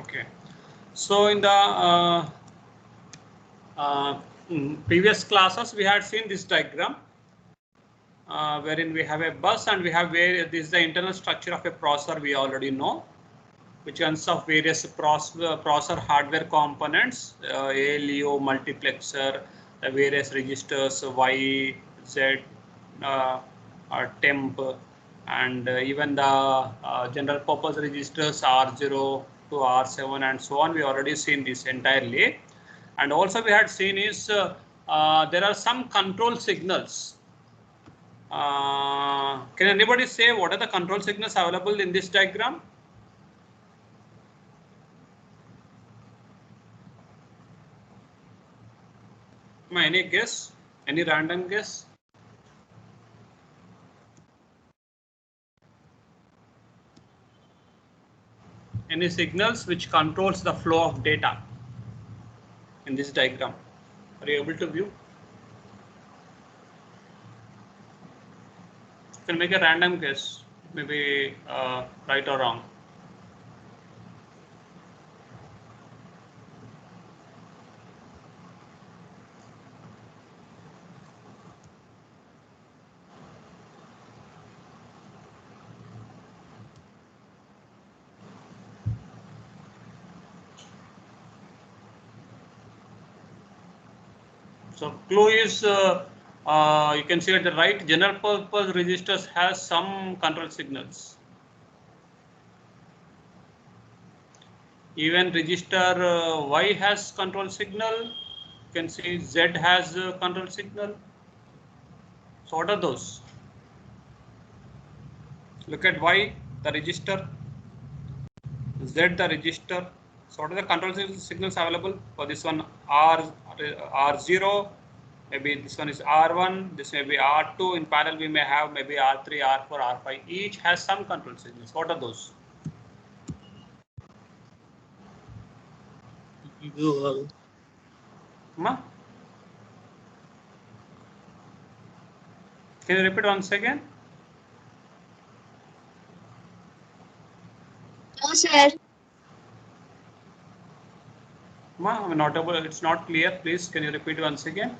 Okay. So in the previous classes we had seen this diagram wherein we have a bus and we have where this is the internal structure of a processor we already know, which consists of various processor hardware components, ALU, multiplexer, the various registers Y, Z, temp, and even the general purpose registers R0 to R7 and so on. We already seen this entirely, and also we had seen is there are some control signals. Can anybody say what are the control signals available in this diagram? Any guess? Any random guess? Any signals which controls the flow of data in this diagram? Are you able to view? You can make a random guess, maybe right or wrong. So clue is you can see at the right, general purpose registers has some control signals. Even register Y has control signal. You can see Z has control signal. So what are those? Look at Y, the register, Z, the register. So what are the control signals available for this one? R0, maybe this one is R1, this may be R2. In parallel, we may have maybe R3, R4, R5. Each has some control signals. What are those? Ma? Can you repeat once again? No, sir. Ma, I'm not able, it's not clear. Please, can you repeat once again?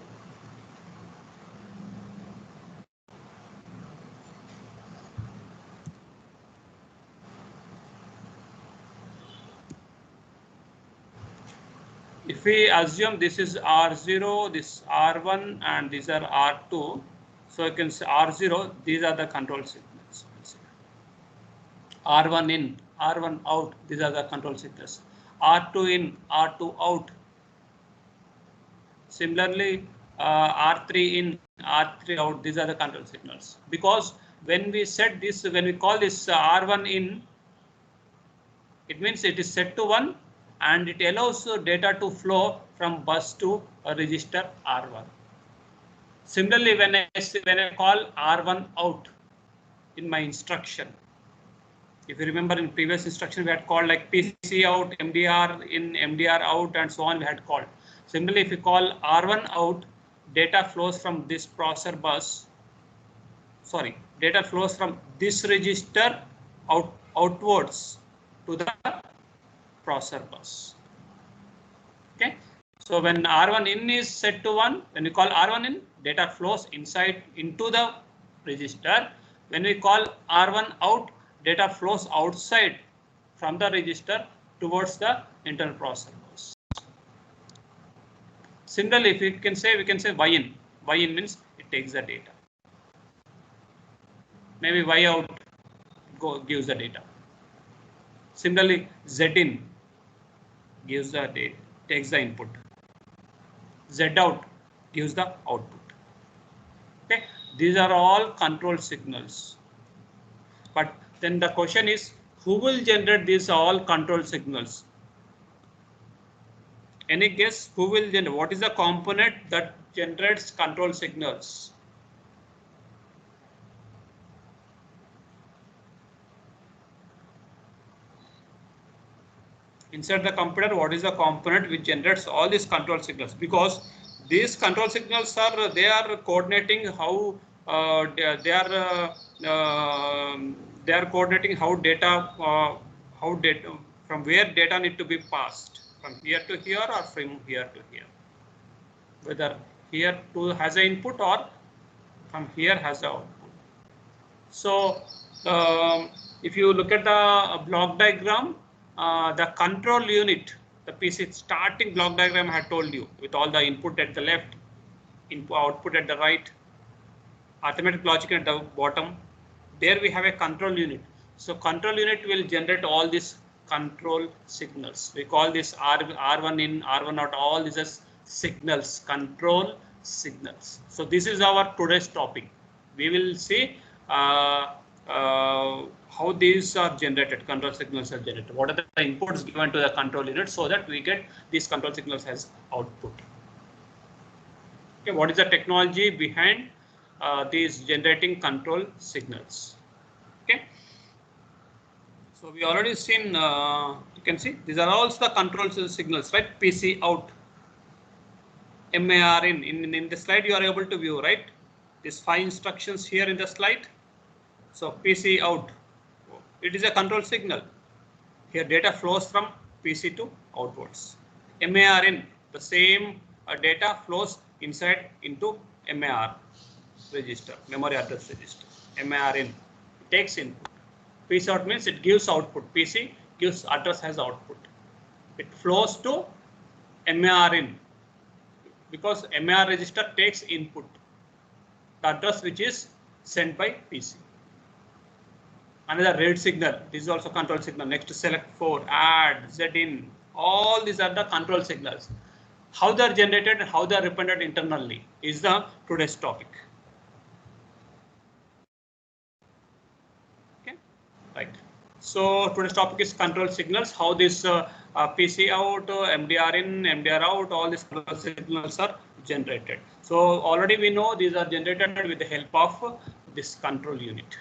If we assume this is R0, this R1, and these are R2, so you can say R0, these are the control signals. R1 in, R1 out, these are the control signals. R2 in, R2 out. Similarly, R3 in, R3 out, these are the control signals. Because when we set this, when we call this R1 in, it means it is set to 1 and it allows data to flow from bus to a register R1. Similarly, when I call R1 out in my instruction, if you remember in previous instruction we had called like PC out, MDR in, MDR out, and so on we had called. Similarly, if you call R1 out, data flows from this processor bus. Sorry, data flows from this register outwards to the processor bus. Okay, so when R1 in is set to 1, when we call R1 in, data flows inside into the register. When we call R1 out, data flows outside from the register towards the internal processor bus. Similarly, if we can say Y in. Y in means it takes the data. Maybe Y out gives the data. Similarly, Z in gives the data, takes the input. Z out gives the output. Okay, these are all control signals. But then the question is, who will generate these all control signals? Any guess who will generate? What is the component that generates control signals? Inside the computer, what is the component which generates all these control signals? Because these control signals are, they are coordinating how they are coordinating how data from where data need to be passed, from here to here or from here to here, whether here to has an input or from here has an output. So if you look at the block diagram, the control unit, the PC starting block diagram I had told you, with all the input at the left, input output at the right, arithmetic logic at the bottom. There we have a control unit. So control unit will generate all these control signals. We call this R1 in, R1 out, all these as signals, control signals. So this is our today's topic. We will see how these are generated, control signals are generated. What are the inputs given to the control unit so that we get these control signals as output. Okay, what is the technology behind these generating control signals? Okay, so we already seen, you can see these are also the control signals, right? PC out, MAR in the slide you are able to view, right? These 5 instructions here in the slide. So PC out, it is a control signal. Here data flows from PC to outwards. MAR in, the same data flows inside into MAR register, memory address register. MAR in, it takes input. PC out means it gives output. PC gives address as output. It flows to MAR in because MAR register takes input, the address which is sent by PC. Another read signal, this is also control signal. Next select 4, add, Z in, all these are the control signals. How they are generated and how they are represented internally is the today's topic. Okay, right. So today's topic is control signals, how this PC out, MDR in, MDR out, all these control signals are generated. So already we know these are generated with the help of this control unit.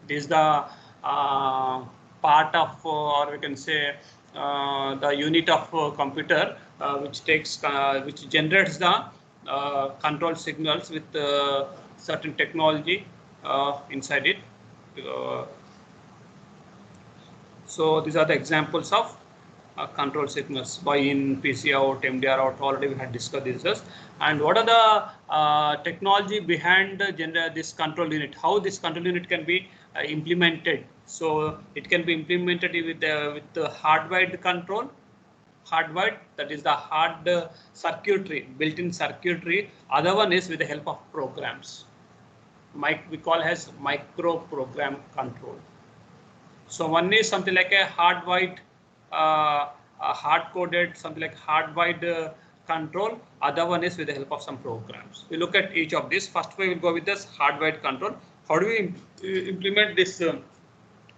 This is the part of, or we can say, the unit of computer which takes, which generates the control signals with certain technology inside it. So these are the examples of control signals by in, PC out, MDR out. Already we had discussed this. And what are the technology behind this control unit? How this control unit can be implemented? So it can be implemented with the hardwired control. Hardwired, that is the hard circuitry, built-in circuitry. Other one is with the help of programs. We call as micro program control. So one is something like a hardwired, hard-coded, something like hardwired control. Other one is with the help of some programs. We look at each of these. First, we will go with this hardwired control. How do we implement this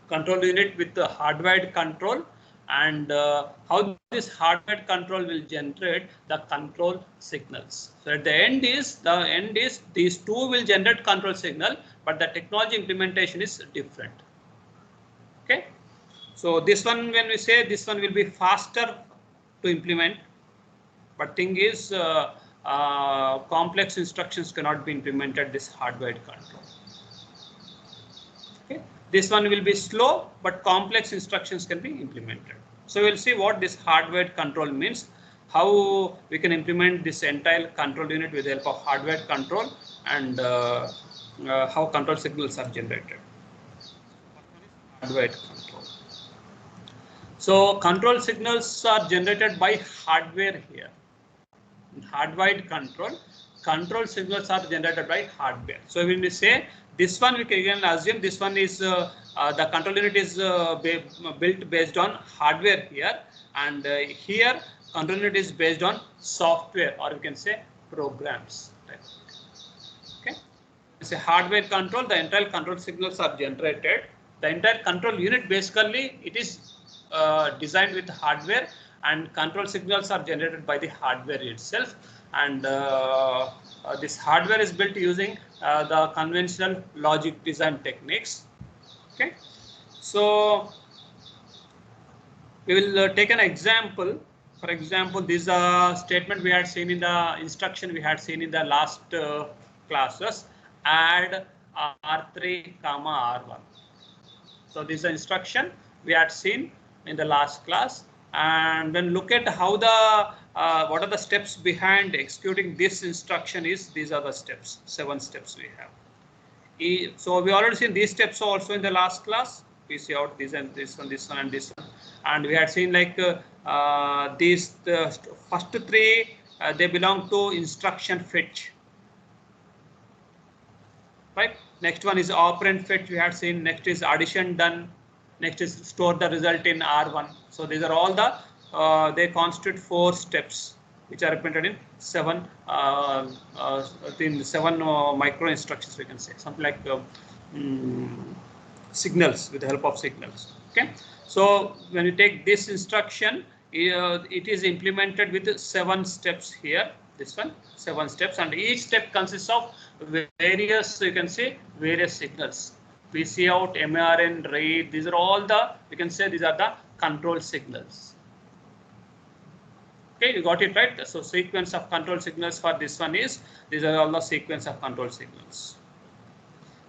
control unit with the hardwired control, and how this hardwired control will generate the control signals? So at the end is these two will generate control signal, but the technology implementation is different. Okay, so this one, when we say this one will be faster to implement, but thing is complex instructions cannot be implemented this hardwired control. Okay, this one will be slow, but complex instructions can be implemented. So we'll see what this hardwired control means, how we can implement this entire control unit with the help of hardwired control, and how control signals are generated. Hardwired control. So control signals are generated by hardware here. In hardwired control, control signals are generated by hardware. So when we say this one, we can assume this one is the control unit is built based on hardware here, and here control unit is based on software, or we can say programs. Okay, it's a hardware control. The entire control signals are generated. The entire control unit basically it is designed with hardware, and control signals are generated by the hardware itself. And this hardware is built using the conventional logic design techniques. Okay, so we will take an example. For example, this statement we had seen in the instruction we had seen in the last classes. Add R3, R1. So this is the instruction we had seen. in the last class. And then look at how what are the steps behind executing this instruction is. These are the steps, 7 steps we have. So we already seen these steps also in the last class. We see out this and this one, this one and this one. And we had seen like these first 3 they belong to instruction fetch. Right. Next one is operand fetch. We had seen. Next is addition done. Next is store the result in R1. So these are all the they constitute 4 steps which are represented in 7 micro instructions. We can say something like signals, with the help of signals. Okay. So when you take this instruction, it is implemented with 7 steps here. This one, 7 steps, and each step consists of various, you can say, various signals. PC out, MARN, read, these are all the, you can say, these are the control signals. Okay, you got it right. So sequence of control signals for this one is, these are all the sequence of control signals.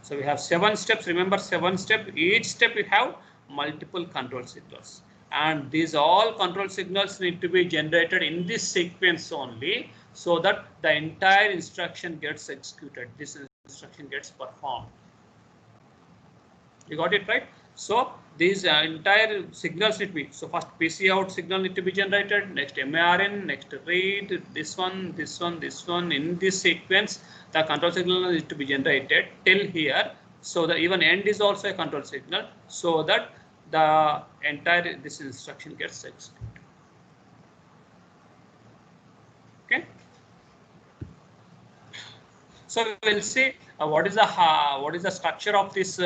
So we have 7 steps. Remember, 7 steps. Each step we have multiple control signals, and these all control signals need to be generated in this sequence only, so that the entire instruction gets executed. This instruction gets performed. You got it right. So these entire signals need to be, so first PC out signal need to be generated, next MARN, next read, this one, this one, this one. In this sequence, the control signal needs to be generated till here. So the even end is also a control signal, so that the entire this instruction gets executed. Okay. So we will see what is the structure of this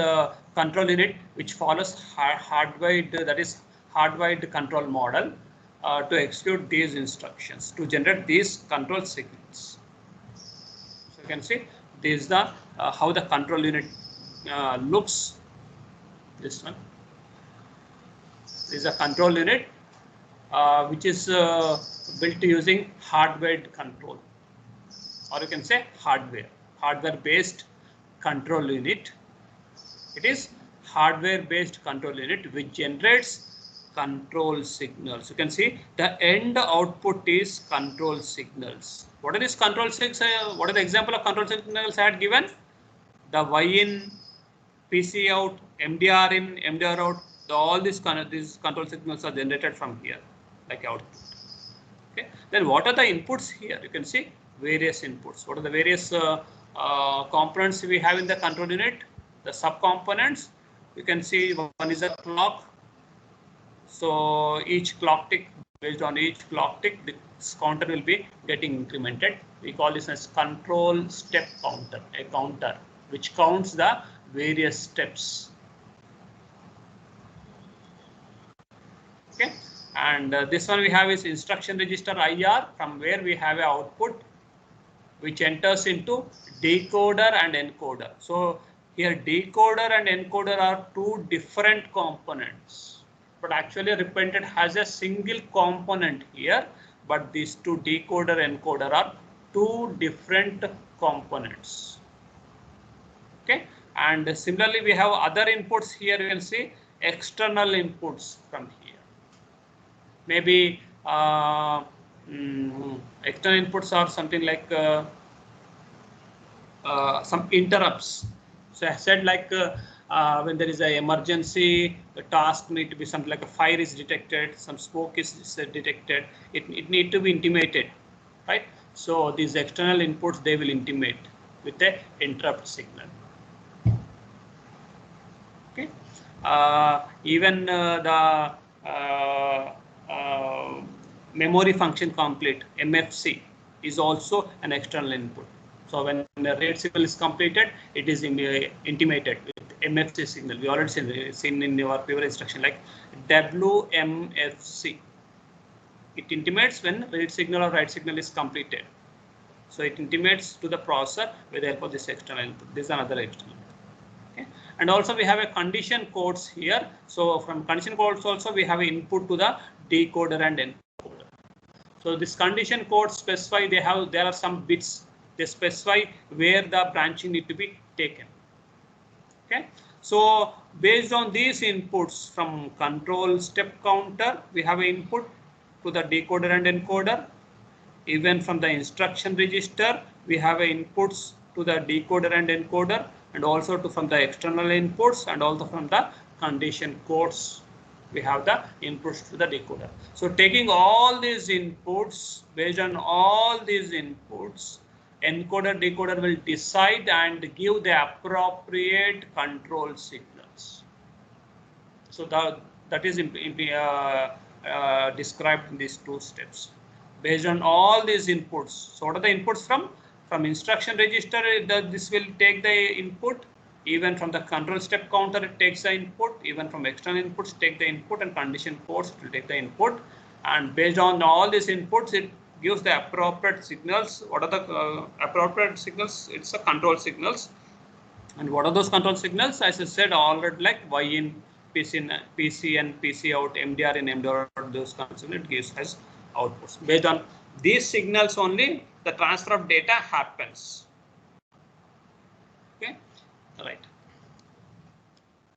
control unit, which follows hardwired, that is hardwired control model to execute these instructions, to generate these control signals. So you can see this is the how the control unit looks. This one. This is a control unit which is built using hardwired control, or you can say hardware-based control unit. It is hardware-based control unit which generates control signals. You can see the end output is control signals. What are these control signals? What are the example of control signals I had given? The Y in, PC out, MDR in, MDR out. All these control signals are generated from here, like output. Okay. Then what are the inputs here? You can see various inputs. What are the various components we have in the control unit? The subcomponents. You can see one is a clock. So each clock tick, based on each clock tick, this counter will be getting incremented. We call this as control step counter, a counter which counts the various steps. Okay, and this one we have is instruction register IR, from where we have an output which enters into decoder and encoder. So here decoder and encoder are 2 different components, but actually represented has a single component here. But these 2 decoder and encoder are 2 different components. Okay, and similarly we have other inputs here. You can see external inputs from here. Maybe external inputs are something like some interrupts. So I said like when there is an emergency, the task need to be something like a fire is detected, some smoke is detected. It need to be intimated, right? So these external inputs, they will intimate with the interrupt signal. Okay. Even the memory function complete, MFC, is also an external input. So when the read signal is completed, it is intimated with MFC signal. We already seen in our previous instruction like WMFC. It intimates when read signal or write signal is completed. So it intimates to the processor with the help of this external input. This is another external input. Okay. And also we have a condition codes here. So from condition codes also we have an input to the decoder and encoder. So this condition code specify there are some bits. They specify where the branching need to be taken. Okay. So based on these inputs from control step counter, we have an input to the decoder and encoder. Even from the instruction register, we have inputs to the decoder and encoder, and also from the external inputs, and also from the condition codes, we have the inputs to the decoder. So taking all these inputs, based on all these inputs, encoder decoder will decide and give the appropriate control signals. So that is described in these two steps. Based on all these inputs, so what are the inputs from instruction register? This will take the input. Even from the control step counter, it takes the input. Even from external inputs, take the input, and condition codes, it will take the input. And based on all these inputs, it gives the appropriate signals. What are the appropriate signals? It's the control signals. And what are those control signals? As I said already, like Y in, PC in, PC out, MDR in, MDR out, those controls, it gives us outputs. Based on these signals only, the transfer of data happens. Okay, right.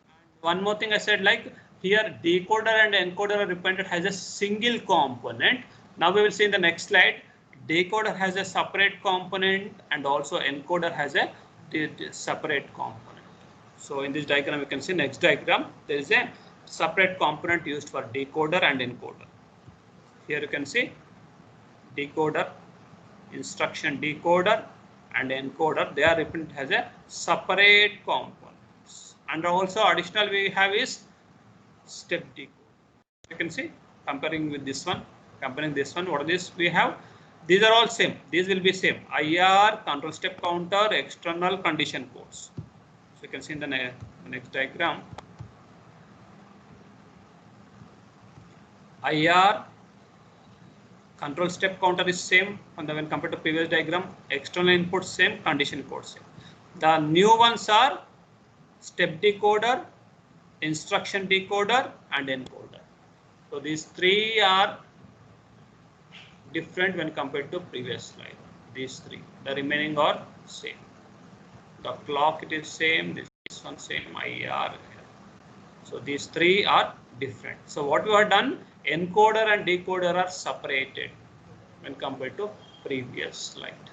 And one more thing I said, like here decoder and encoder are represented as a single component. Now we will see in the next slide, decoder has a separate component and also encoder has a separate component. So in this diagram, you can see next diagram, there is a separate component used for decoder and encoder. Here you can see decoder, instruction decoder, and encoder. They are represented as a separate components. And also additional we have is step decoder. You can see comparing with this one, comparing this one. What is this we have? These are all same. These will be same. IR, control step counter, external condition codes. So you can see in the next diagram. IR, control step counter is same when compared to previous diagram. External input same, condition code same. The new ones are step decoder, instruction decoder, and encoder. So these three are different when compared to previous slide. These three, the remaining are same. The clock it is same, this one same, IR. So these three are different. So what we have done, encoder and decoder are separated when compared to previous slide.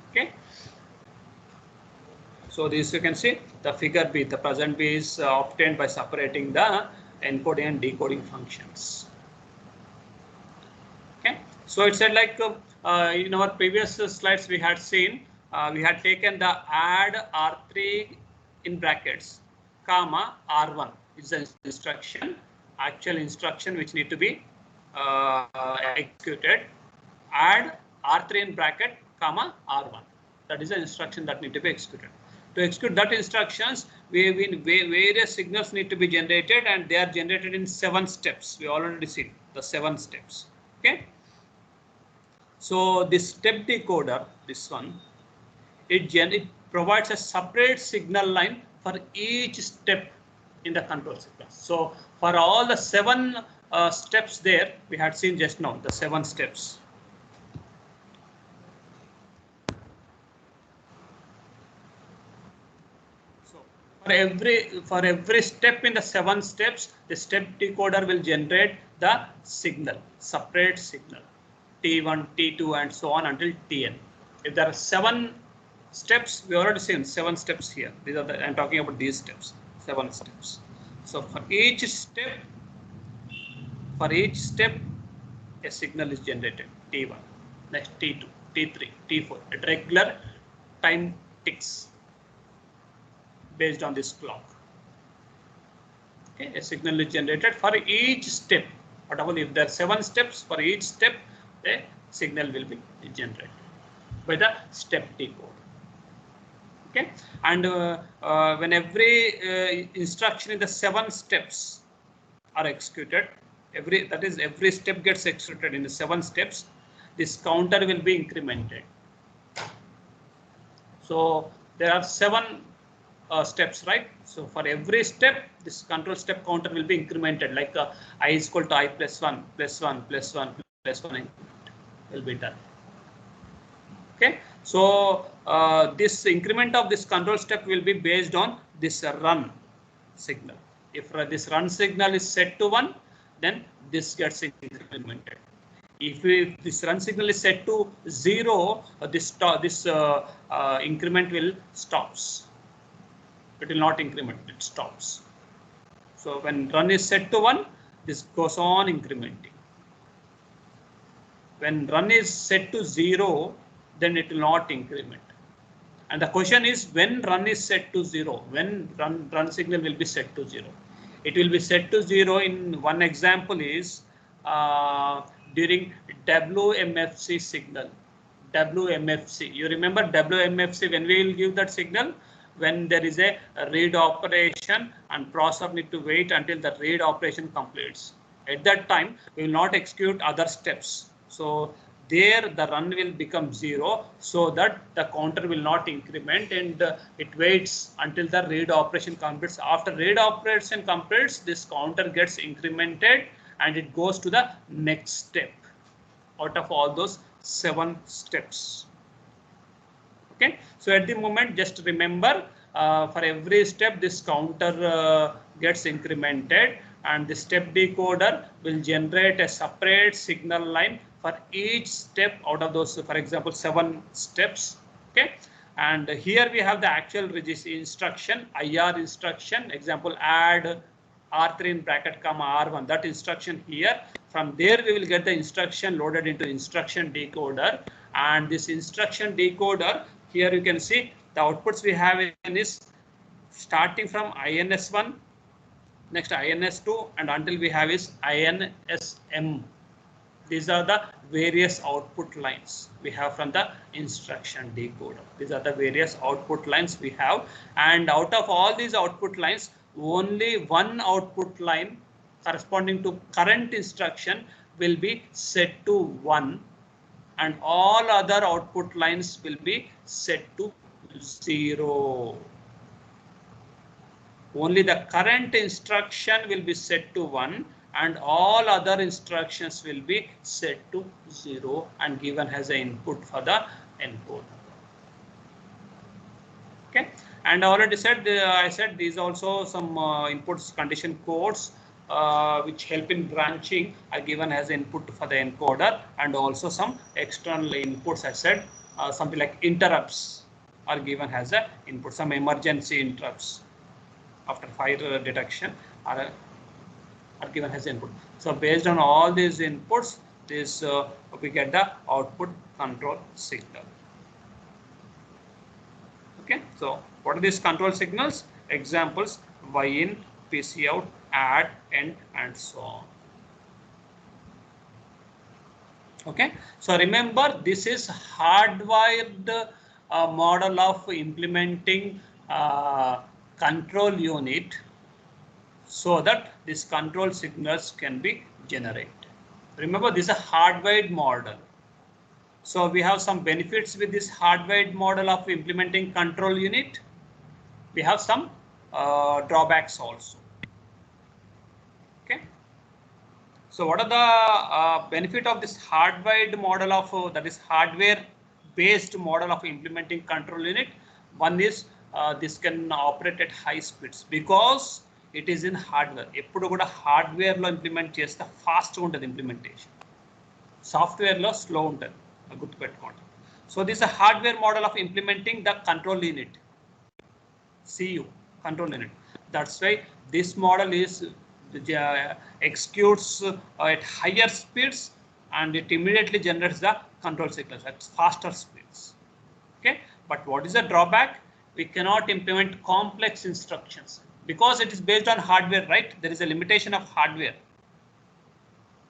Okay. So this you can see the figure B, the present B is obtained by separating the encoding and decoding functions. Okay. So it said like in our previous slides we had seen we had taken the add R3 in brackets comma R1 is the instruction, actual instruction which need to be executed. Add R3 in bracket comma R1. That is the instruction that need to be executed. To execute that instructions, various signals need to be generated, and they are generated in 7 steps. We already seen the 7 steps. Okay. So this step decoder, this one, it provides a separate signal line for each step in the control sequence. So for all the 7 steps there, we had seen just now the 7 steps. So for every step in the 7 steps, the step decoder will generate the signal, separate signal, T1, T2, and so on until Tn. If there are 7 steps, we already seen 7 steps here. These are I'm talking about these steps, 7 steps. So for each step, a signal is generated, T1, next T2, T3, T4, at regular time ticks based on this clock. Okay, a signal is generated for each step. Whatever, if there are 7 steps, for each step, a signal will be generated by the step decoder. Okay, and when every instruction in the 7 steps are executed, every step gets executed in the 7 steps, this counter will be incremented. So there are 7 steps, right? So for every step, this control step counter will be incremented, like I is equal to I plus 1, plus 1, plus 1, plus 1 will be done. Okay, so this increment of this control step will be based on this run signal. If this run signal is set to 1, then this gets incremented. If this run signal is set to 0, this increment will stops. It will not increment, it stops. So when run is set to 1, this goes on incrementing. When run is set to 0, then it will not increment. And the question is, when run is set to 0, when run signal will be set to 0. It will be set to 0 in one example is during WMFC signal. WMFC. You remember WMFC, when we will give that signal? When there is a read operation and processor need to wait until the read operation completes. At that time, we will not execute other steps. So there the run will become 0, so that the counter will not increment, and it waits until the read operation completes. After read operation completes, this counter gets incremented and it goes to the next step out of all those 7 steps. Okay, so at the moment, just remember, for every step this counter gets incremented, and the step decoder will generate a separate signal line for each step out of those, for example, 7 steps. Okay, and here we have the actual instruction, IR instruction, example add R3 in bracket comma R1, that instruction here. From there we will get the instruction loaded into instruction decoder, and this instruction decoder, here you can see the outputs we have in is starting from INS1, next INS2, and until we have is INSM. These are the various output lines we have from the instruction decoder. These are the various output lines we have, and out of all these output lines, only one output line corresponding to current instruction will be set to 1, and all other output lines will be set to 0. Only the current instruction will be set to 1, and all other instructions will be set to 0 and given as an input for the encoder. Okay, and I already said, I said these also some inputs condition codes which help in branching are given as input for the encoder, and also some external inputs. I said something like interrupts are given as a input, some emergency interrupts after fire detection are given as input. So based on all these inputs, this we get the output control signal. Okay, so what are these control signals? Examples: Y in, PC out, add, end, and so on. Okay, so remember, this is hardwired model of implementing control unit, so that these control signals can be generated. Remember, this is a hardwired model. So we have some benefits with this hardwired model of implementing control unit. We have some drawbacks also. Okay. So what are the benefit of this hardwired model of that is hardware based model of implementing control unit? One is this can operate at high speeds because it is in hardware. ఎప్పుడు కూడా hardware లో implement చేస్తే fast ఉంటుంది implementation, software లో slow ఉంటుంది, గుర్తుపెట్టుకోండి. So this a hardware model of implementing the control unit, CU control unit. That's why this model is executes at higher speeds, and it immediately generates the control signals at faster speeds. Okay, but what is the drawback? We cannot implement complex instructions because it is based on hardware, right? There is a limitation of hardware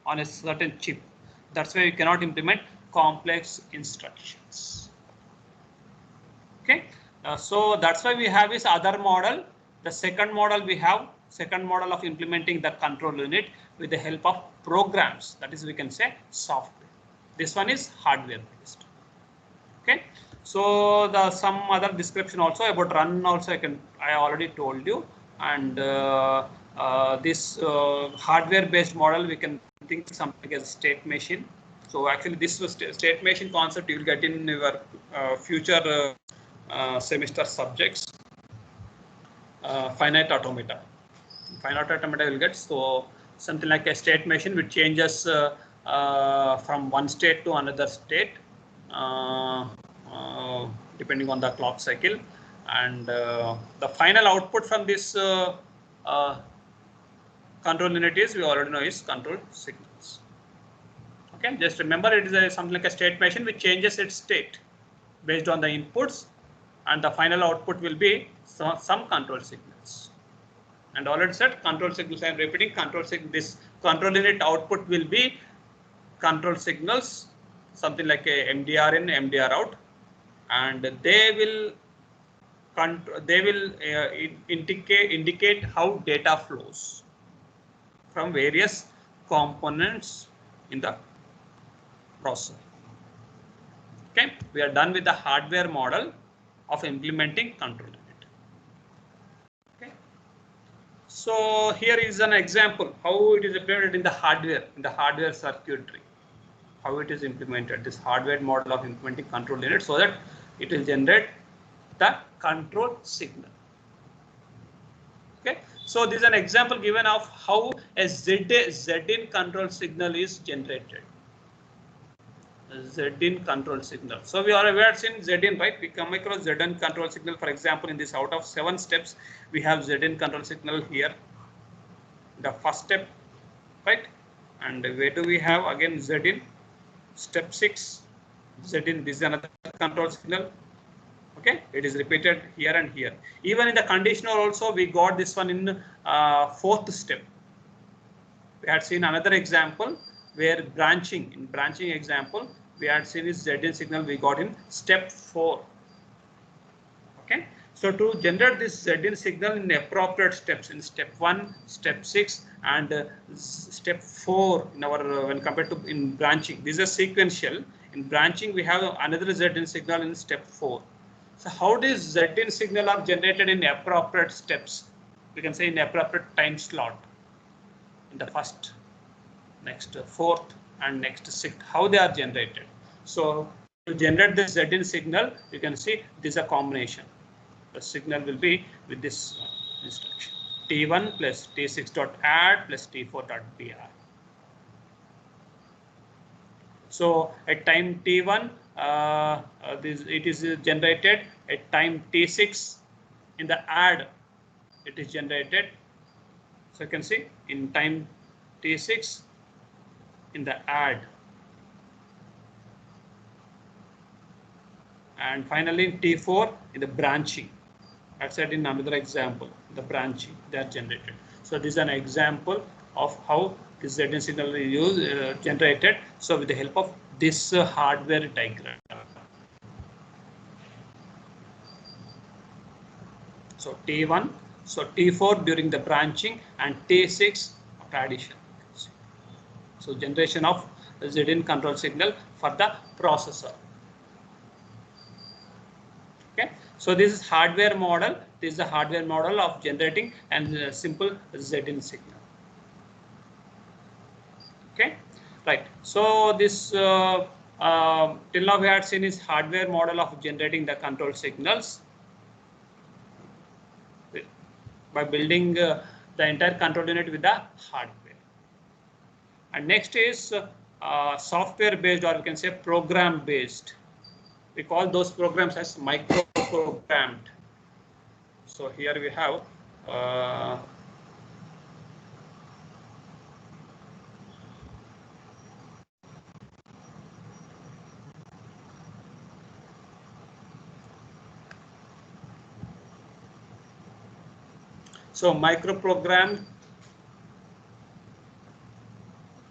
on a certain chip. That's why we cannot implement complex instructions. Okay, so that's why we have this other model. The second model we have, second model of implementing the control unit with the help of programs, that is we can say software. This one is hardware based. Okay, so the some other description also about run also I already told you, and this hardware based model we can think something as state machine. So actually this was state machine concept you will get in your future semester subjects. Finite automata. Finite automata will get so something like a state machine which changes from one state to another state depending on the clock cycle, and the final output from this control unit is, we already know, is control signals. Okay, just remember it is something like a state machine which changes its state based on the inputs, and the final output will be some control signals. And already said control signals, I am repeating, control signal, this control unit output will be control signals, something like a MDR in, MDR out, and they will indicate how data flows from various components in the processor. Okay, we are done with the hardware model of implementing control unit. Okay, so here is an example how it is implemented in the hardware circuitry, how it is implemented, this hardware model of implementing control unit, so that it will generate the control signal. Okay, so this is an example given of how a Z-in control signal is generated. Z-in control signal. So we have seen Z-in, right? We come across Z-in control signal. For example, in this out of 7 steps, we have Z-in control signal here. The first step, right? And where do we have again Z-in? Step 6, Z-in. This is another control signal. Okay, it is repeated here and here. Even in the conditional also, we got this one in 4th step. We had seen another example where branching, in branching example, we had seen this Z-in signal we got in step 4. Okay, so to generate this Z-in signal in appropriate steps, in step 1, step 6, and step 4 in our when compared to in branching, these are sequential. In branching, we have another Z-in signal in step 4. So how does Z-in signal are generated in appropriate steps? We can say in appropriate time slot. In the first, next 4th, and next 6th, how they are generated. So to generate this Z-in signal, you can see this is a combination. The signal will be with this instruction: T1 plus T6 dot add plus T4 dot BR. So at time T1, it is generated. At time T6, in the add, it is generated. So you can see in time T6, in the add, and finally in T4 in the branching. I said in another example, the branching, they are generated. So this is an example of how this Z-in signal is generated. So with the help of this hardware diagram. So T1, so T4 during the branching, and T6 of addition. So generation of Z-in control signal for the processor. Okay, so this is hardware model. This is the hardware model of generating and simple Z-in signal. Okay, right. So this till now we had seen is hardware model of generating the control signals by building the entire control unit with the hardware. And next is software based, or we can say program based. We call those programs as micro-programmed. So here we have so micro-programmed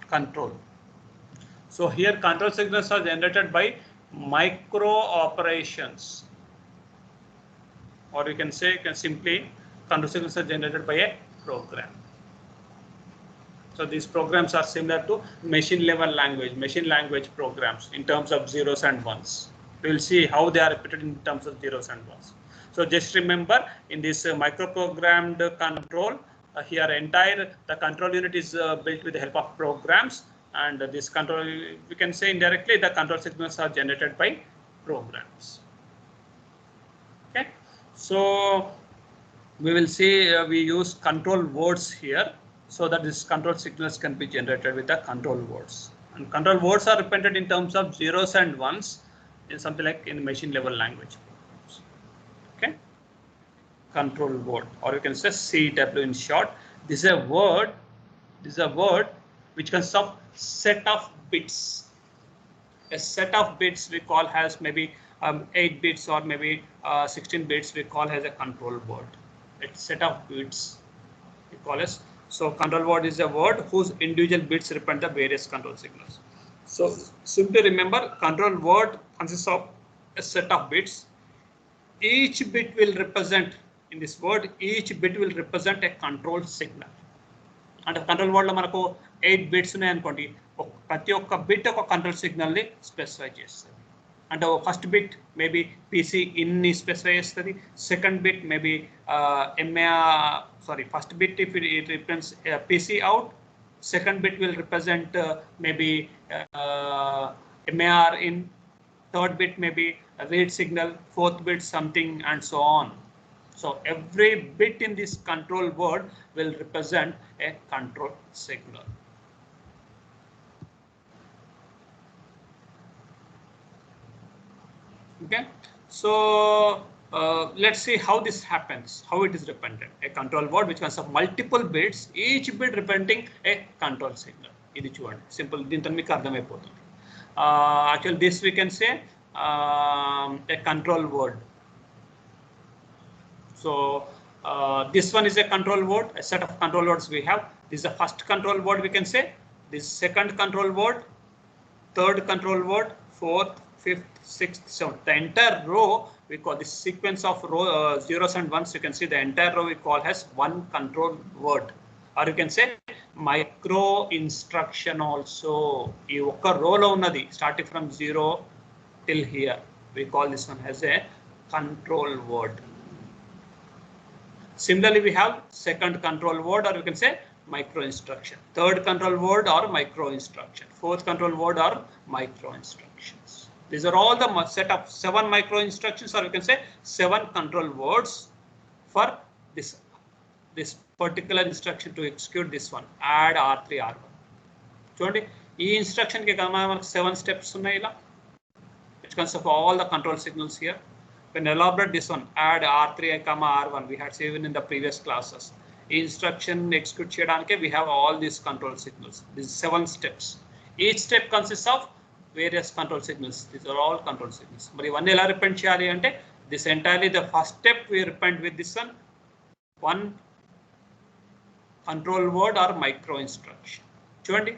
control. So here control signals are generated by micro operations, or you can say simply control signals are generated by a program. So these programs are similar to machine level language, machine language programs in terms of zeros and ones. We will see how they are repeated in terms of zeros and ones. So just remember, in this micro-programmed control, here the control unit is built with the help of programs, and this control, we can say indirectly, the control signals are generated by programs. Okay, so we will see we use control words here, so that this control signals can be generated with the control words. And control words are represented in terms of zeros and ones in something like in machine level language. Okay, control word, or you can say CW in short. This is a word. This is a word which consists of set of bits. A set of bits we call as maybe 8 bits or maybe 16 bits we call as a control word. A set of bits we call as. So control word is a word whose individual bits represent the various control signals. So simply remember, control word consists of a set of bits. Each bit will represent, in this word, each bit will represent a control signal. And control word lo manaku 8 bits ఉన్నాయి అనుకోండి, ప్రతి ఒక్క bit ఒక control signal ని specify చేస్తుంది. అంటే first bit maybe PC in ని specify చేస్తుంది. Second bit maybe first bit if it represents PC out, second bit will represent maybe MAR in, third bit maybe a read signal, fourth bit something, and so on. So every bit in this control word will represent a control signal. Okay, so let's see how this happens, how it is represented. A control word which consists of multiple bits, each bit representing a control signal. Idi chudandi, simple, dinto meeku ardhamayipotundi. Actually this we can say a control word. So this one is a control word, a set of control words we have. This is the first control word we can say, this second control word, third control word, fourth, fifth, sixth, seventh. The entire row we call this sequence of row zeros and ones. You can see the entire row we call as one control word, or you can say micro instruction also. Ee oka row lo unnadi starting from 0 till here, we call this one as a control word. Similarly, we have second control word, or you can say micro instruction, third control word or micro instruction, fourth control word or micro instructions. These are all the set of 7 micro instructions, or you can say 7 control words for this particular instruction to execute this one, add R3 R1. చూడండి, ఈ instruction కి మనకు 7 steps ఉన్నాయి ఇలా, which consists of all the control signals here. When elaborate this one, add R3 R1, we had seen in the previous classes. Instruction execute cheyadanike we have all these control signals. These 7 steps. Each step consists of various control signals. These are all control signals. Mari one ela represent cheyali ante, this entirely the first step we represent with this one control word or micro instruction. Chudandi,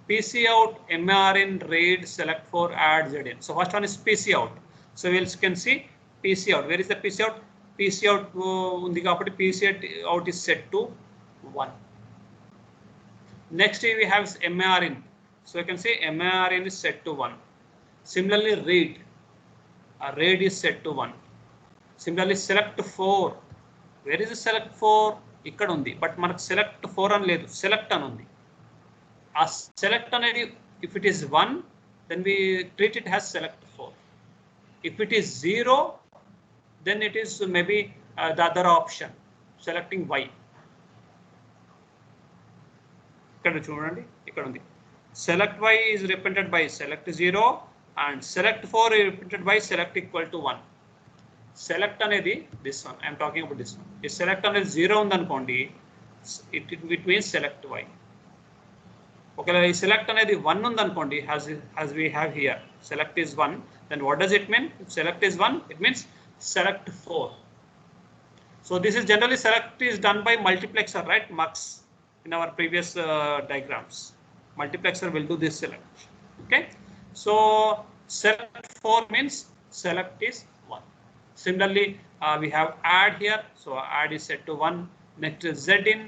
PC out, MAR in, read, select for, add, ZN. So first one is PC out. So we can see PC out. Where is the PC out? PC out undi kabatti PC out is set to 1. Next we have MAR in. So you can say MAR in is set to 1. Similarly, read. Read is set to 1. Similarly, select 4. Where is the select 4? Ikkada undi. But manaku select 4 ani ledu. Select ani undi. A select anedi, if it is 1, then we treat it as select 4. If it is 0, then it is maybe the other option, selecting Y. Ikkada chudandi, ikkada undi. Select Y is represented by select 0 and select 4 is represented by select equal to 1. Select anedi, this one, I am talking about this one. If select anedi 0 undanukondi, it means select Y. Okay, select anedi 1 undanukondi, as we have here, select is 1, then what does it mean? If select is 1, it means select 4. So this is generally select is done by multiplexer, right? Mux in our previous diagrams. Multiplexer will do this selection. Okay, so select 4 means select is 1. Similarly, we have add here. So add is set to 1. Next is Z in.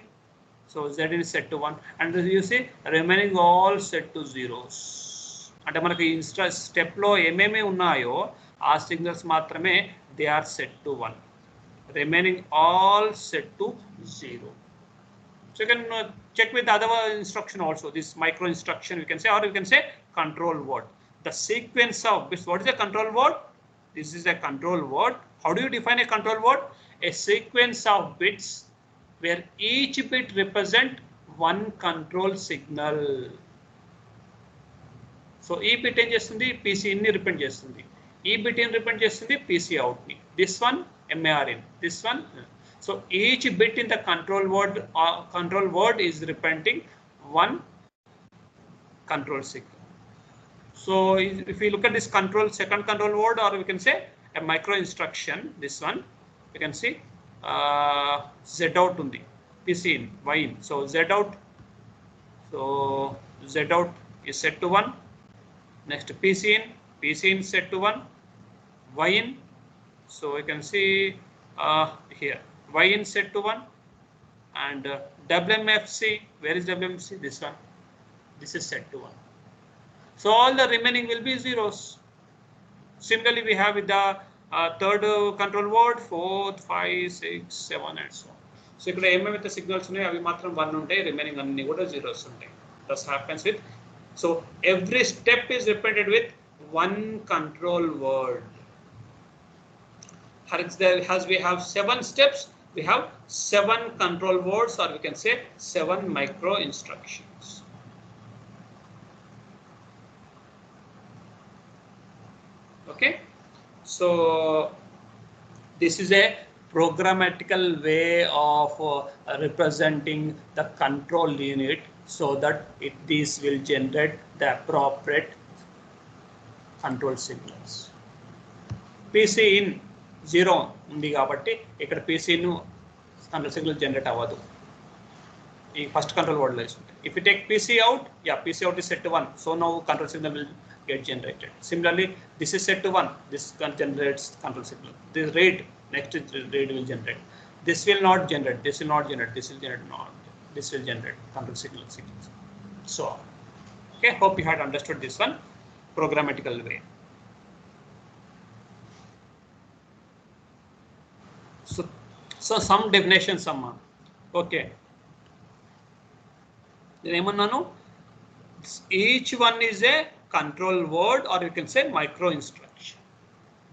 So Z in is set to 1. And you see remaining all set to zeros. అంటే మనకి step లో ఏమేమి ఉన్నాయో ఆ signals మాత్రమే they are set to 1. Remaining all set to 0. So you can check with the other instruction also. This micro instruction we can say, or you can say control word. The sequence of bits. What is a control word? This is a control word How do you define a control word? A sequence of bits where each bit represent one control signal. So e bit ఏం చేస్తుంది PC in ని represent చేస్తుంది, e bit in represent చేస్తుంది PC out ని, this one MAR in, this one. So each bit in the control word is representing one control signal. So if we look at this second control word, or we can say a micro instruction, this one you can see Z out undi, PC in, Y in. So Z out is set to 1. Next PC in set to 1, Y in. So you can see here Y in set to 1, and WMFC, where is WMFC? This one, this is set to 1. So all the remaining will be zeros. Similarly, we have with the third control word, 4th, 5, 6, 7 and so on. So ikkada ఏమేమైతే signals ఉన్నాయో అవి మాత్రం 1 ఉంటాయి, remaining అన్ని కూడా zeros ఉంటాయి. Thus happens with, so every step is represented with one control word. As we have 7 steps, we have 7 control words, or we can say 7 micro instructions. Okay, so this is a programmatical way of representing the control unit, so that this will generate the appropriate control signals. PC in 0 ఉంది కాబట్టి ఇక్కడ PC ను control signal generate అవ్వదు, ఈ first control word లో ఇస్తుంది. If you take PC out, yeah, PC out is set to 1, so now control signal will get generated. Similarly, this is set to 1, this generates control signal. This read, next read will generate. This will not generate, this will not generate, this will generate, not this will generate control signals. So okay, hope you had understood this one programmatical way. So some definitions, some okay, each one is a control word, or you can say micro instruction.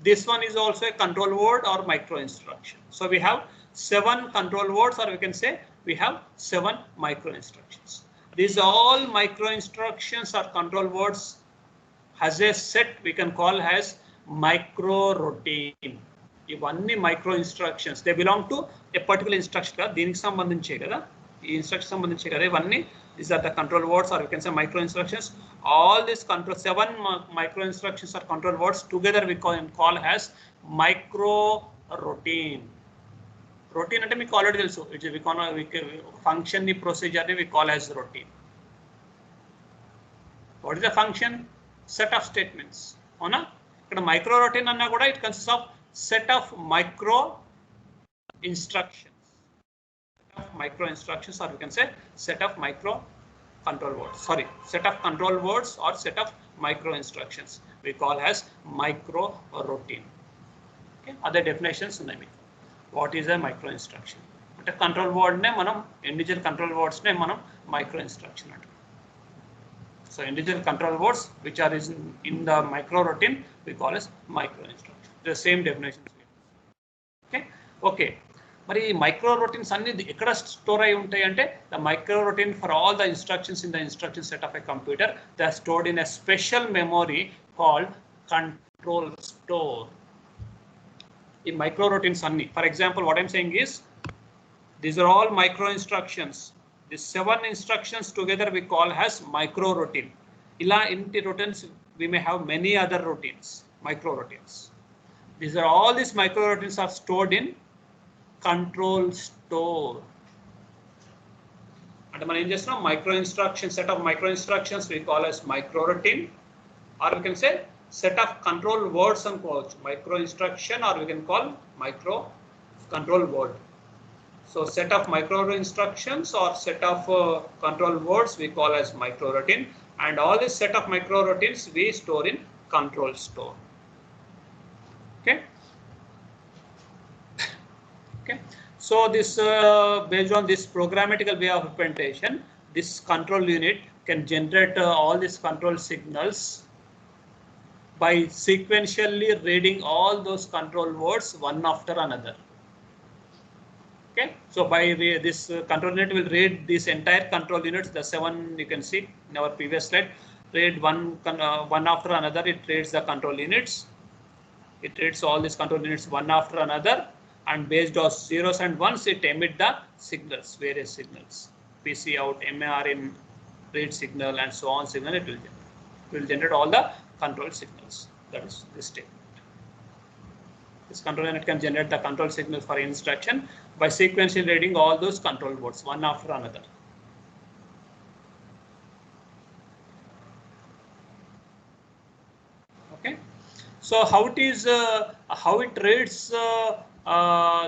This one is also a control word or micro instruction. So we have 7 control words, or we can say we have 7 micro instructions. These all micro instructions or control words has a set we can call as micro routine. ఇవన్నీ micro instructions, they belong to a particular instruction కదా, దీనికి సంబంధించే కదా, ఈ instruction సంబంధించే కదా ఇవన్నీ. These are the control words, or you can say micro instructions. All this control 7 micro instructions are control words together we call as micro routine. Routine అంటే మీకు ఆల్రెడీ తెలుసు, ఫంక్షన్ ని ప్రొసీజర్ ని we call as routine. What is the function? Set of statements, అవునా? ఇక్కడ micro routine అన్నా కూడా it consist of set of micro instructions, or we can say set of micro control words, sorry, set of control words or set of micro instructions we call as micro routine. Okay, other definitions unnai meeku. What is a micro instruction? Ante control word ne manam individual control words ne manam micro instruction antam. So individual control words which are in the micro routine we call as micro instruction. The same definitions. Okay. మరి micro routines అన్ని ఎక్కడ store అయి ఉంటాయి అంటే, the micro routine for all the instructions in the instruction set of a computer, they are stored in a special memory called control store. ఈ micro routines అన్ని, for example what I'm saying is, these are all micro instructions. This 7 instructions together we call as micro routine. ఇలా ఇంటి routines we may have many other routines, micro routines. These are all these micro routines are stored in control store. And మనం ఏం చేస్తున్నాం, micro instruction, set of micro instructions we call as micro routine, or we can say set of control words and calls micro instruction, or we can call micro control word. So set of micro instructions or set of control words we call as micro routine, and all this set of micro routines we store in control store. Okay. So this based on this programmatical way of representation, this control unit can generate all these control signals by sequentially reading all those control words one after another. Okay, so by this control unit will read this entire control units, the 7 you can see in our previous slide, read one after another. It reads the control units. It reads all these control units one after another, and based on zeros and ones, it emit the signals, various signals, PC out, MAR in, read signal, and so on signal. It will generate all the control signals. That is this statement. This control unit can generate the control signal for instruction by sequentially reading all those control words one after another. Okay, so how it is, how it reads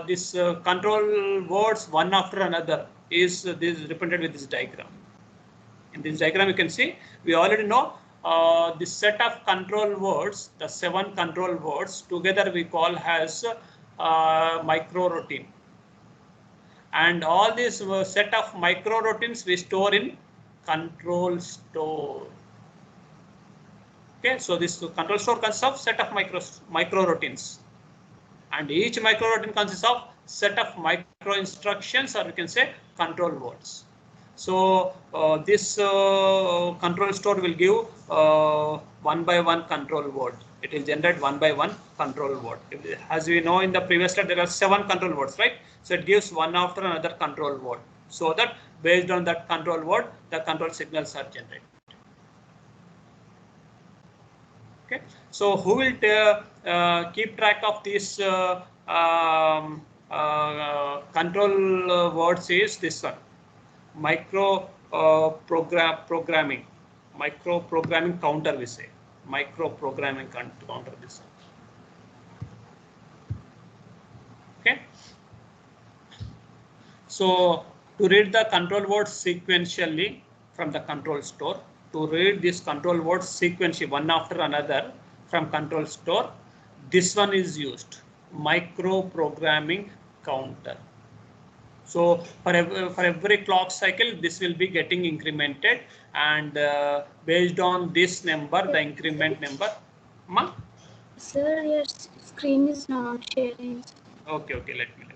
this control words one after another is this is represented with this diagram. In this diagram, you can see we already know this set of control words, the 7 control words together we call as micro routine, and all these set of micro routines we store in control store. Okay, so this control store consists of set of micro routines, and each micro routine consists of set of micro instructions, or you can say control words. So this control store will give one by one control word. It will generate one by one control word. As we know in the previous slide, there are 7 control words, right? So it gives one after another control word, so that based on that control word, the control signals are generated. Okay, so who will keep track of these control words is this one. Micro programming counter, we say micro programming counter, this one. Okay, so to read the control words sequentially from the control store, to read these control words sequentially one after another from control store, this one is used, micro programming counter. So for every clock cycle, this will be getting incremented, and based on this number, the increment number. Ma? Sir, your screen is not sharing. Okay, let me.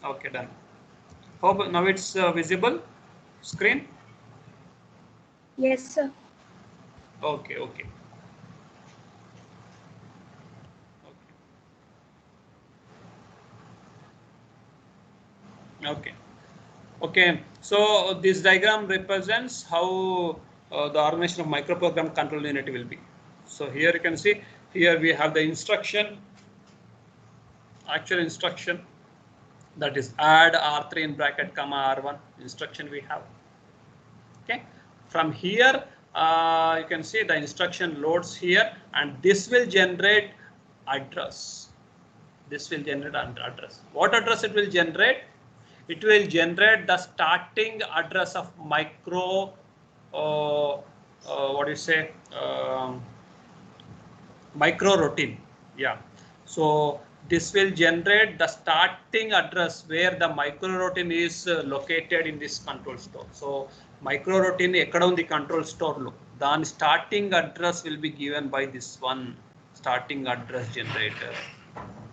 Okay, done. Hope now it's visible screen. Yes, sir. Okay. Okay. So this diagram represents how the organization of microprogram control unit will be. So here you can see, here we have the instruction, actual instruction, that is add R3 in bracket comma R1 instruction we have. Okay, from here you can see the instruction loads here, and this will generate address. This will generate address. What address it will generate? It will generate the starting address of micro, what do you say, micro routine. Yeah. So this will generate the starting address where the micro routine is located in this control store. So micro routine ekkada undi control store lo, then starting address will be given by this one, starting address generator.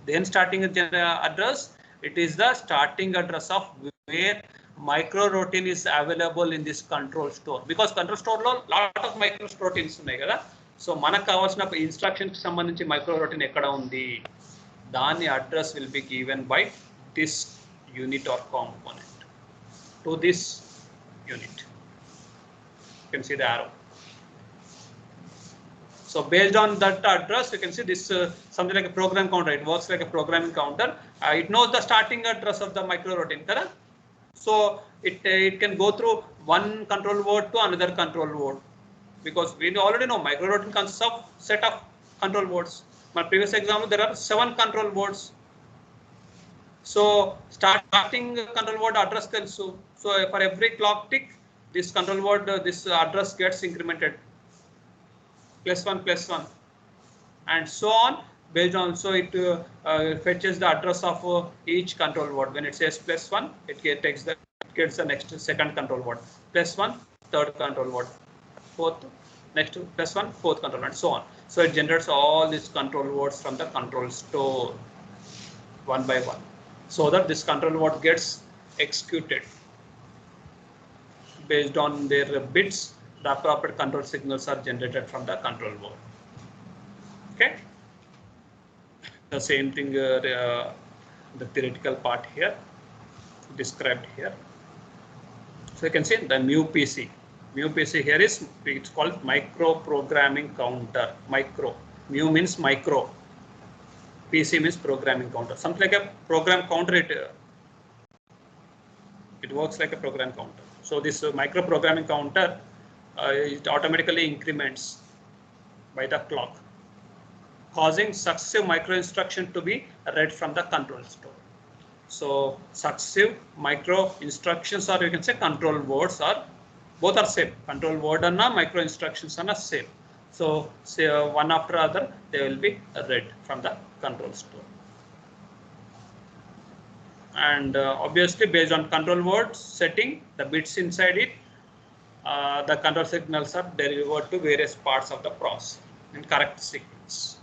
Then starting address, it is the starting address of where micro routine is available in this control store, because control store lo lot of micro routines unnai kada. So manaku kavalsina instruction ki sambandhinchi micro routine ekkada undi, dani address will be given by this unit or component to this unit. You can see the arrow. So based on that address, you can see this something like a program counter. It works like a programming counter. It knows the starting address of the micro routine, correct? So it can go through one control word to another control word, because we already know micro routine consists of set of control words. My previous example, there are 7 control words. So starting control word address so for every clock tick, this control word this address gets incremented. +1, and so on, based on, so it fetches the address of each control word. When it says +1, it gets the next second control word, +1, third control word, fourth, next +1, fourth control, and so on. So it generates all these control words from the control store one by one, so that this control word gets executed based on their bits. The appropriate control signals are generated from the control word. Okay, the same thing, the theoretical part here described here. So you can see the MuPC. MuPC here is, it's called micro programming counter. Micro, mu means micro, PC means programming counter. Something like a program counter. It works like a program counter. So this micro programming counter, it automatically increments by the clock, causing successive micro instruction to be read from the control store. So successive micro instructions, or you can say control words, are both are same. Control word and micro instructions are same. So say one after other, they will be read from the control store. And obviously based on control word setting, the bits inside it, the control signals are delivered to various parts of the process in correct sequence.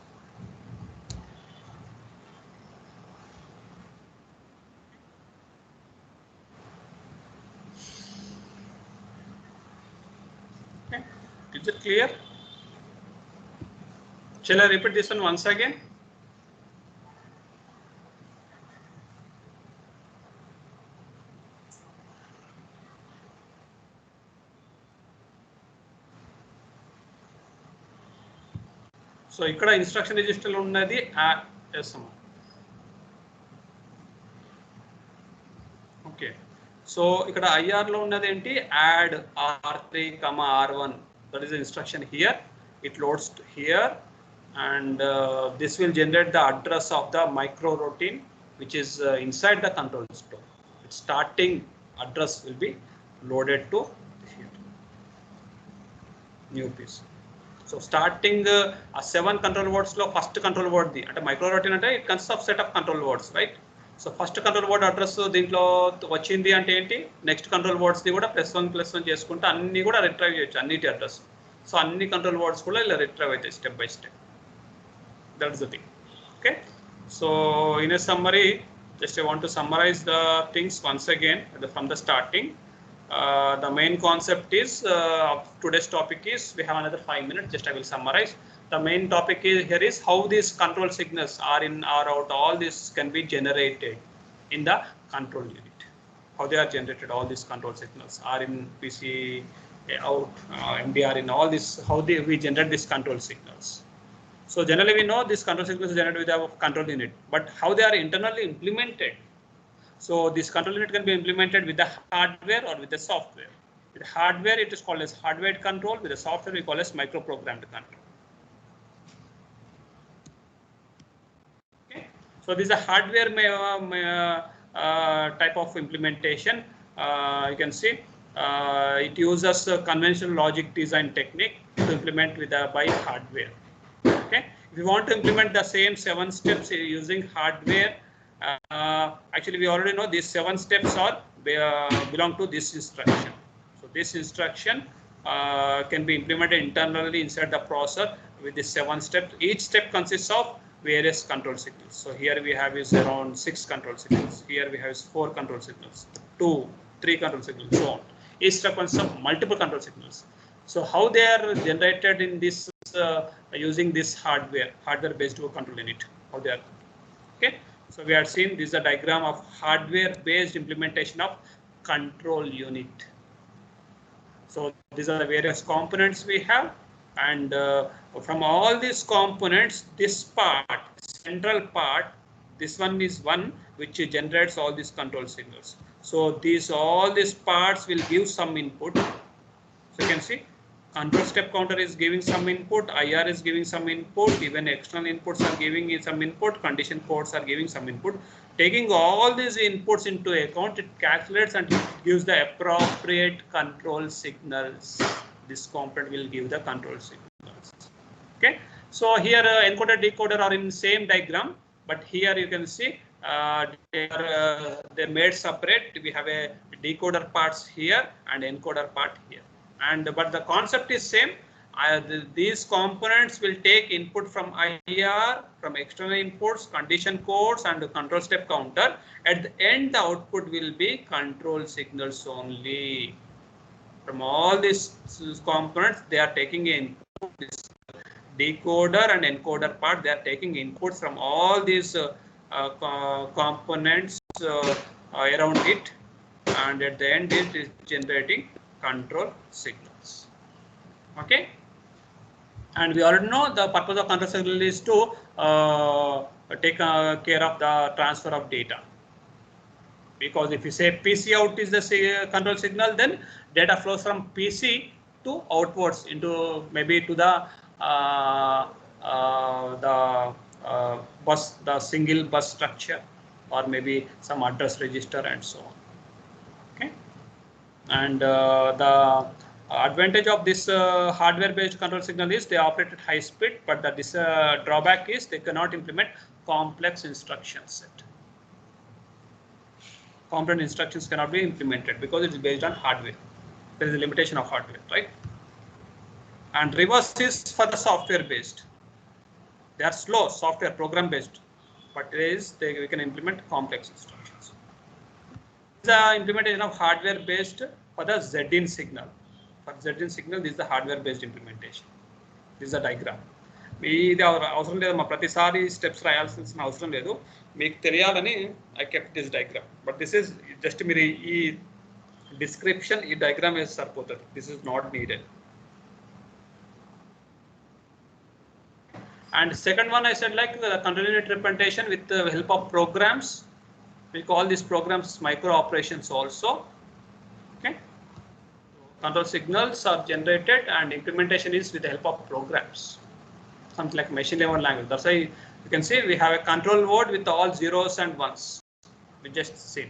Okay. Is it clear? Shall I repeat this one once again? So ikkada instruction register lo unnadi yes amma. Okay, so ikkada IR lo unnadi enti add R3, R1. That is the instruction here. It loads here, and this will generate the address of the micro routine, which is inside the control store. Its starting address will be loaded to here. New piece. So starting 7 control words lo first control word di ante micro routine ante it consists of set of control words, right? So first control word address దీంట్లో వచ్చింది అంటే ఏంటి, next control words the కూడా +1 చేసుకుంటే అన్ని కూడా retrieve చేయొచ్చు, అన్నిటి అడ్రస్. సో అన్ని కంట్రోల్ వర్డ్స్ కూడా ఇలా రిట్రైవ్ అవుతాయి step by step. That is the thing. Okay, so in a summary, just I want to summarize the things once again from the starting. The main concept is of today's topic is, we have another 5 minutes, just I will summarize. The main topic is here is how these control signals are in or out, all this can be generated in the control unit. How they are generated, all these control signals are in PC out, MDR in all this, how we generate these control signals. So generally we know these control signals are generated with a control unit, but how they are internally implemented. So this control unit can be implemented with the hardware or with the software. With the hardware it is called as hardware control, with the software we call as microprogrammed control. Okay, so this is a hardware type of implementation. You can see it uses conventional logic design technique to implement with by hardware. Okay, if you want to implement the same 7 steps using hardware, actually we already know these 7 steps are belong to this instruction. So this instruction can be implemented internally inside the processor with the 7 steps. Each step consists of various control signals. So here we have is around 6 control signals. Here we have is 4 control signals, 2, 3 control signals, so on. Each step consists of multiple control signals. So how they are generated in this using this hardware based control unit, how they are. Okay, so we have seen this is a diagram of hardware based implementation of control unit. So these are the various components we have, and from all these components, this part, central part, this one is one which generates all these control signals. So all these parts will give some input. So you can see control step counter is giving some input, IR is giving some input, even external inputs are giving some input, condition ports are giving some input. Taking all these inputs into account, it calculates and it gives the appropriate control signals. This component will give the control signals. Okay, so here encoder decoder are in same diagram, but here you can see they're made separate. We have a decoder parts here and encoder part here. And but the concept is same. these components will take input from IR, from external inputs, condition codes, and the control step counter. At the end, the output will be control signals only. From all these components, they are taking input. This decoder and encoder part, they are taking inputs from all these components around it, and at the end, it is generating control signals. Okay. And we already know the purpose of control signal is to take care of the transfer of data. Because if you say PC out is the control signal, then data flows from PC to outwards into maybe to the bus, the single bus structure, or maybe some address register and so on. Okay, and the advantage of this hardware-based control signal is they operate at high speed, but the drawback is they cannot implement complex instruction set. Component instructions cannot be implemented because it is based on hardware. There is a limitation of hardware, right? And reverse is for the software-based. They are slow, software program-based, but we can implement complex instructions. The implementation of hardware-based for the Z-in signal. For Z-in signal, this is the hardware-based implementation. This is a diagram. ఇది అవసరం లేదు, మా ప్రతిసారి steps రాయాల్సిన అవసరం లేదు, మీకు తెలియాలని I kept this diagram. But this is just మీరు ఈ డిస్క్రిప్షన్, ఈ డయాగ్రామ్ వేసి సరిపోతుంది. This is not needed. And second one, I said like the control unit representation with the help of programs. We call these programs micro operations also. Okay. Control signals are generated and implementation is with the help of programs. Something like machine level language. That's why you can see we have a control word with all zeros and ones. We just see.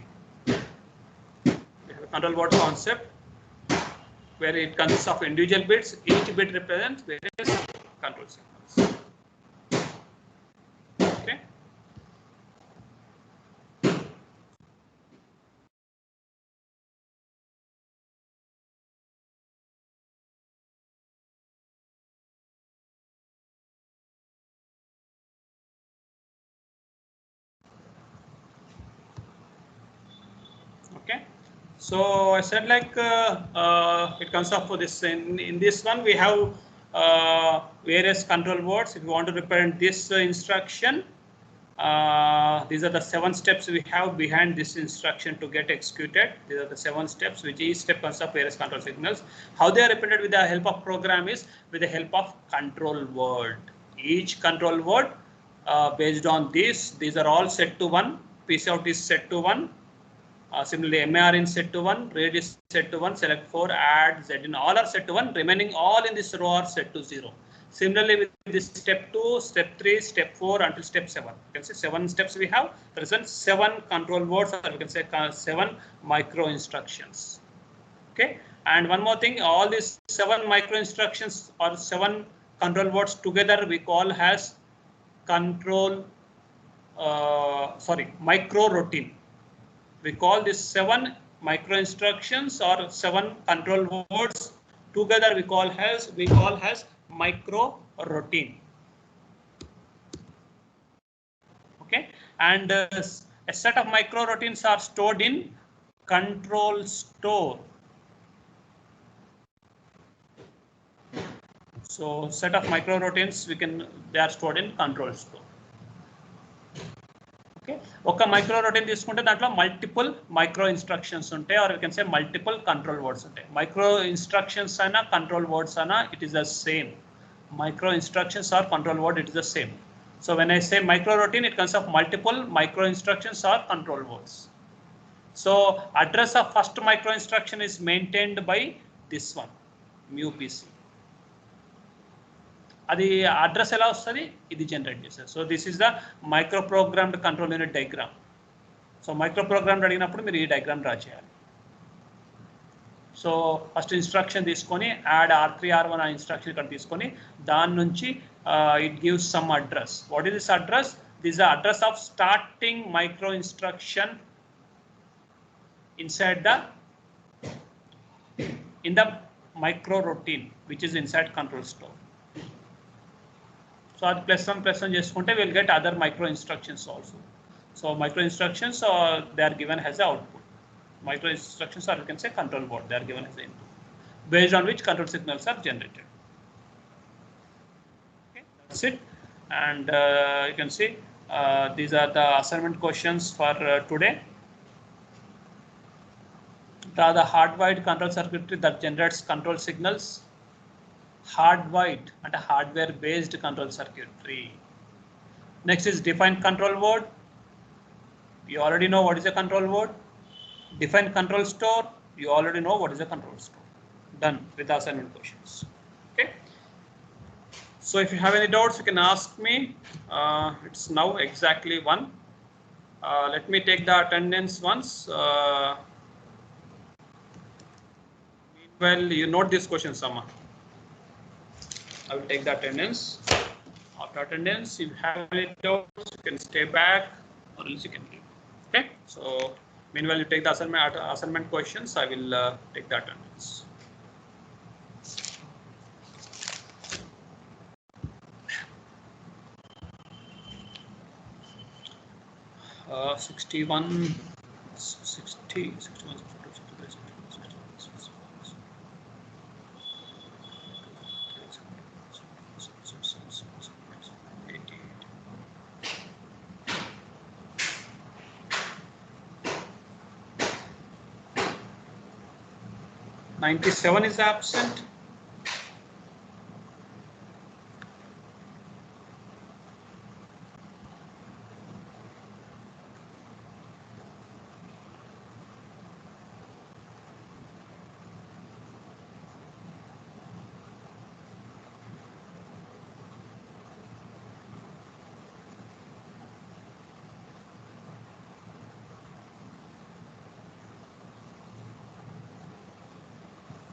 We have a control word concept where it consists of individual bits. Each bit represents various control signals. Okay. Okay, so I said like it comes up for this. In this one we have various control words. If you want to represent this instruction, these are the 7 steps we have behind this instruction to get executed. These are the 7 steps, which each step consists of various control signals. How they are represented with the help of program is with the help of control word. Each control word based on this, these are all set to 1. PC out is set to 1. Similarly, MAR in set to 1, read is set to 1, select 4, add, Z in, all are set to 1, remaining all in this row are set to 0. Similarly, with this step 2, step 3, step 4 until step 7. You can see 7 steps we have, present 7 control words, or we can say 7 micro instructions. Okay, and one more thing, all these 7 micro instructions or 7 control words together we call as micro routine. We call this 7 micro instructions or 7 control words together we call as micro routine. Okay, and a set of micro routines are stored in control store. So set of micro routines they are stored in control store. ఒక micro routine తీసుకుంటే దాంట్లో multiple micro instructions ఉంటాయి, or you can say multiple control words ఉంటాయి. Micro instructions అయినా control words అయినా it is the same. Micro instructions are control word, it is the same. So when I say micro routine, it consist of multiple micro instructions are control words. So address of first micro instruction is maintained by this one, MuPC. అది address ఎలా వస్తుంది, ఇది generate చేస్తారు. So this is the micro programmed control unit diagram. So micro programmed అడిగినప్పుడు మీరు ఈ diagram draw చేయాలి. So first instruction తీసుకొని యాడ్ R3 R1 ఆ ఇన్స్ట్రక్షన్ ఇక్కడ తీసుకొని దాని నుంచి it gives some address. What is this address? This the address of starting micro instruction inside the micro routine which is inside control store. So at +1 +1 చేసుకుంటే we'll get other micro instructions also. So micro instructions they are given as output. Micro instructions, or you can say control board, they are given as input, based on which control signals are generated. Okay, that's it. And you can see these are the assignment questions for today. Draw the hardwired control circuitry that generates control signals. Hardwired and a hardware based control circuitry. Next is define control board. You already know what is a control board. Define control store. You already know what is a control store. Done with the assignment questions. Okay. So if you have any doubts, you can ask me. It's now exactly 1. Let me take the attendance once. Meanwhile, you note this question, Sama. I will take the attendance. After attendance, if you have any doubts, you can stay back, or else you can leave. Okay. So meanwhile, you take the assignment questions. I will take the attendance. Uh, 61, 60, 61, 62, 97 is absent.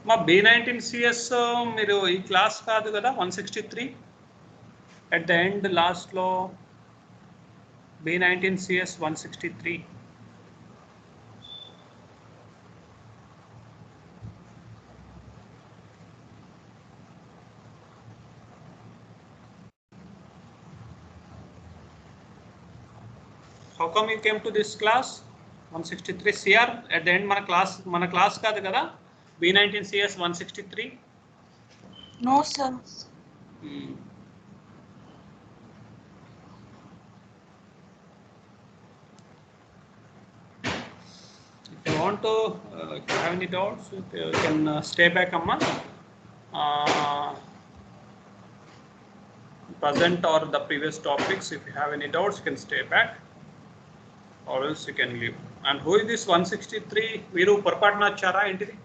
మా B19CS మీరు ఈ class కాదు కదా 163 at the end last లో B19CS 163. How come you came to this class 163 CR at the end? మన class కాదు కదా B19CS 163. No, sir. If you want to, if you have any doubts, you can stay back, Amma. Present or the previous topics. If you have any doubts, you can stay back, or else you can leave. And who is this 163? Viru Parpatna Chara entity?